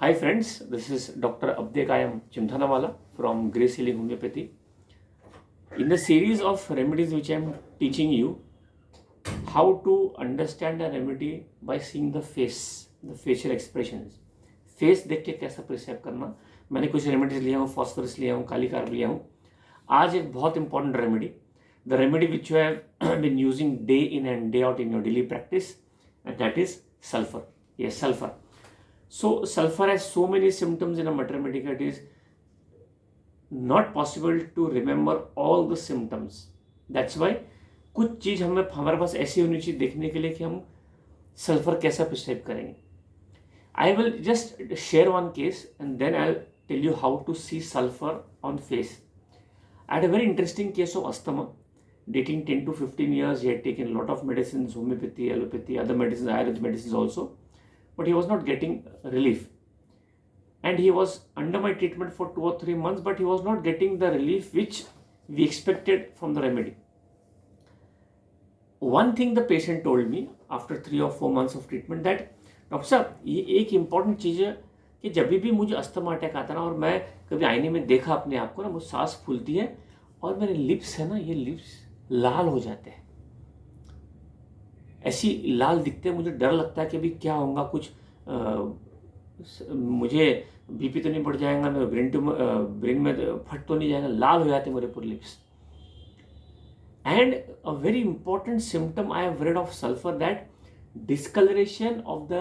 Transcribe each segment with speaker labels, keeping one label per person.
Speaker 1: Hi friends, this is Dr. Abdekayam Chimthanawala from Grace Healing Homeopathy. In the series of remedies which I am teaching you, how to understand a remedy by seeing the face, the facial expressions. Face देख के कैसा prescribe करना. मैंने कुछ remedies लिया हूँ, phosphorus लिया हूँ, काली कार्ब लिया हूँ. आज एक बहुत important remedy, the remedy which you have been using day in and day out in your daily practice, and that is sulphur. Yes, sulfur. So sulfur has so many symptoms in a matter medica, it is not possible to remember all the symptoms. That's why कुछ चीज़ हमारे पास ऐसी होनी चाहिए देखने के लिए कि हम सल्फर कैसा प्रिस्क्राइब करेंगे. I will just share one case and then I'll tell you how to see sulfur on face. I had a very interesting case of asthma dating 10 to 15 years. He had taken a lot of medicines, homeopathy, allopathy, other medicines, Ayurvedic medicines also, but he was not getting relief. And he was under my treatment for 2 or 3 months, but he was not getting the relief which we expected from the remedy. One thing the patient told me after 3 or 4 months of treatment that, doctor साहब ये एक important चीज़ है कि जब भी मुझे asthma attack आता ना और मैं कभी आईने में देखा अपने आप को ना, मुझे सांस फूलती है और मेरे लिप्स है ना, ये लिप्स लाल हो जाते हैं, ऐसी लाल दिखते हैं. मुझे डर लगता है कि अभी क्या होगा, कुछ मुझे बीपी तो नहीं बढ़ जाएगा, मेरे ब्रेन में फट तो नहीं जाएगा, लाल हो जाते मेरे पूरे lips. And a very important symptom I have rid of sulphur, that discoloration of the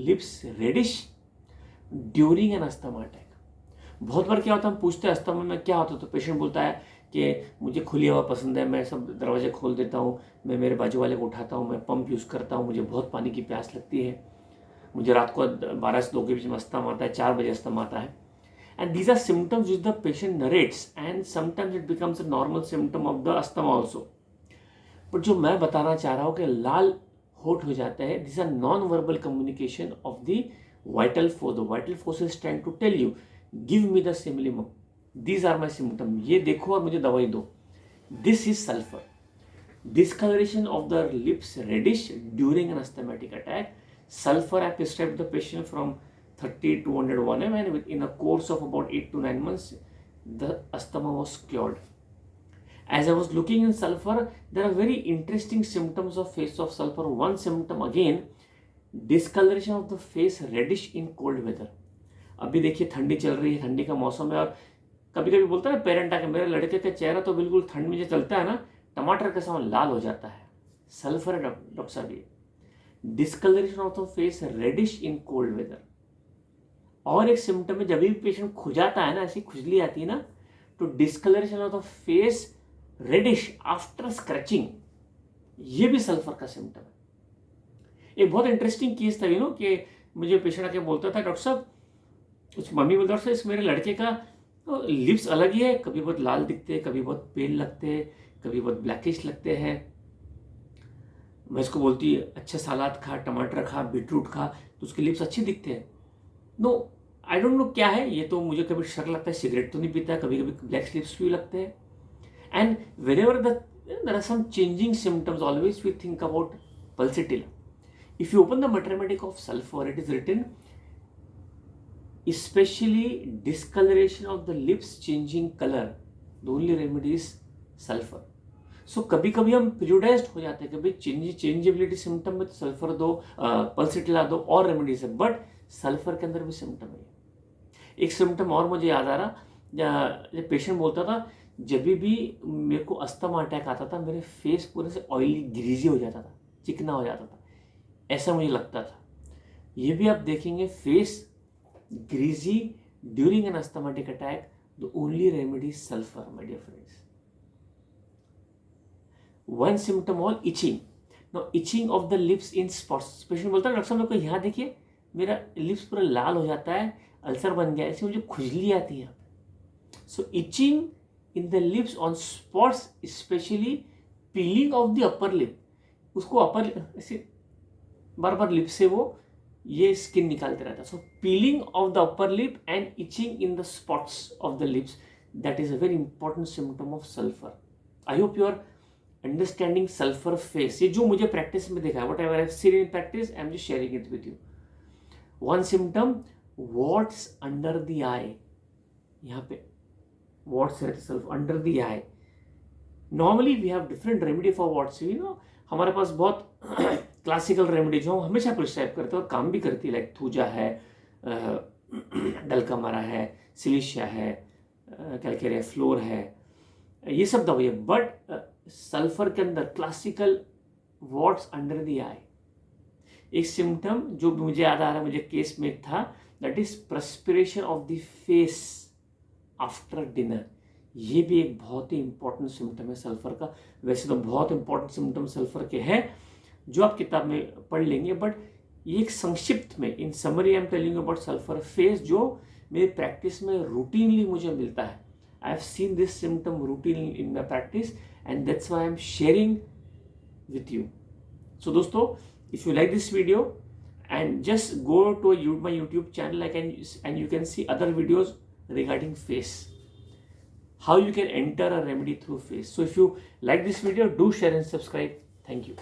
Speaker 1: lips reddish during an asthma attack. बहुत बार क्या होता है, हम पूछते हैं अस्थमा में क्या होता है, तो पेशेंट बोलता है कि मुझे खुली हवा पसंद है, मैं सब दरवाजे खोल देता हूँ, मैं मेरे बाजू वाले को उठाता हूँ, मैं पंप यूज़ करता हूँ, मुझे बहुत पानी की प्यास लगती है, मुझे रात को 12 से 2 के बीच में अस्थमा आता है, 4 बजे अस्थमा आता है. And these are symptoms which the patient narrates and sometimes it becomes a normal symptom of the asthma also. But जो मैं बताना चाह रहा हूँ कि लाल होठ हो जाता है, this are non verbal communication of the vital force. The vital force is trying to tell you give me the simillimum, these are my symptom, ये देखो और मुझे दवाई दो. This is sulphur. Discolouration of the lips reddish during an asthmatic attack. Sulfur I prescribed the patient from 30 to 101 ml, and in a course of about 8 to 9 months the asthma was cured. As I was looking in sulfur, there are very interesting symptoms of face of sulfur. One symptom again, discoloration of the face reddish in cold weather. अभी देखिए ठंडी चल रही है, ठंडी का मौसम है, और कभी कभी बोलता है पेरेंट आके, मेरे लड़के का चेहरा तो बिल्कुल ठंड में जो चलता है ना, टमाटर के समान लाल हो जाता है. सल्फर है डॉक्टर साहब ये. Discolouration of the face reddish in cold weather. और एक सिम्टम है, जब भी पेशेंट खुजाता है ना, ऐसी खुजली आती है ना, तो discolouration of the face reddish after scratching, ये भी सल्फर का सिम्टम है. एक बहुत इंटरेस्टिंग केस था कि मुझे पेशेंट आके बोलता था, डॉक्टर साहब, कुछ मम्मी बोलता था, इस मेरे लड़के का तो लिप्स अलग ही है, कभी बहुत लाल दिखते हैं, कभी बहुत पेल लगते हैं, कभी बहुत ब्लैकिश लगते हैं. मैं इसको बोलती अच्छा सलाद खा, टमाटर खा, बीटरूट खा, तो उसके लिप्स अच्छे दिखते हैं. नो, आई डोंट नो क्या है ये, तो मुझे कभी शक लगता है सिगरेट तो नहीं पीता, कभी कभी ब्लैक लिप्स भी लगते हैं. And whenever there are some changing symptoms, always we think about pulsatilla. If you open the mathematics of sulfur, it is written especially discoloration of the lips changing color, the only remedy is sulfur. सो कभी कभी हम prejudiced हो जाते हैं कि भाई changeability symptom में तो सल्फर दो, पल्सिटिला दो, और रेमेडीज है, बट सल्फर के अंदर भी सिम्टम है. एक सिम्टम और मुझे याद आ रहा, पेशेंट बोलता था जब भी मेरे को अस्थमा अटैक आता था, मेरे फेस पूरे से ऑयली ग्रीजी हो जाता था, चिकना हो जाता था, ऐसा मुझे लगता था. ये भी आप देखेंगे, face greasy during an asthmatic attack, the only remedy sulphur, my dear friends. One symptom all itching. Now itching of the lips in spots. Patient बोलता है डॉक्टर साहब मेरे को यहाँ देखिए, मेरा लिप्स पूरा लाल हो जाता है, अल्सर बन गया, ऐसे मुझे खुजली आती है. So itching in the lips on spots, specially peeling off the upper lip. उसको अपर ऐसे बार बार लिप से वो ये स्किन निकालते रहता है. So peeling off the upper lip and itching in the spots of the lips, that is a very important symptom of sulphur. I hope you are understanding sulphur face. ये जो मुझे practice में देखा है, whatever I have seen in practice, I am just sharing it with you. One symptom, warts under the eye, यहाँ पे warts रहते self under the eye. Normally we have different remedy for warts. You know, हमारे पास बहुत classical remedy जो हम हमेशा prescribe करते हैं और काम भी करती है, लाइक थूजा है, डलकामारा है, सिलिशिया है, कैलकेरिया फ्लोर है, ये सब दवाई है. बट सल्फर के अंदर क्लासिकल वॉट्स अंडर द आई, एक सिम्टम जो मुझे याद आ रहा है, मुझे केस में था, that is perspiration of the face after dinner. ये भी एक बहुत ही इंपॉर्टेंट सिम्टम है सल्फर का. वैसे तो बहुत इंपॉर्टेंट सिम्टम सल्फर के हैं जो आप किताब में पढ़ लेंगे, बट ये एक संक्षिप्त में, इन summary I am telling you about sulphur face, जो मेरी प्रैक्टिस में रूटीनली मुझे मिलता है. आई have seen this symptom routinely in my practice and that's why I am sharing with you. So दोस्तों, if you like this video, and just go to my YouTube channel, and you can see other videos regarding face, how you can enter a remedy through face. So if you like this video, do share and subscribe. Thank you.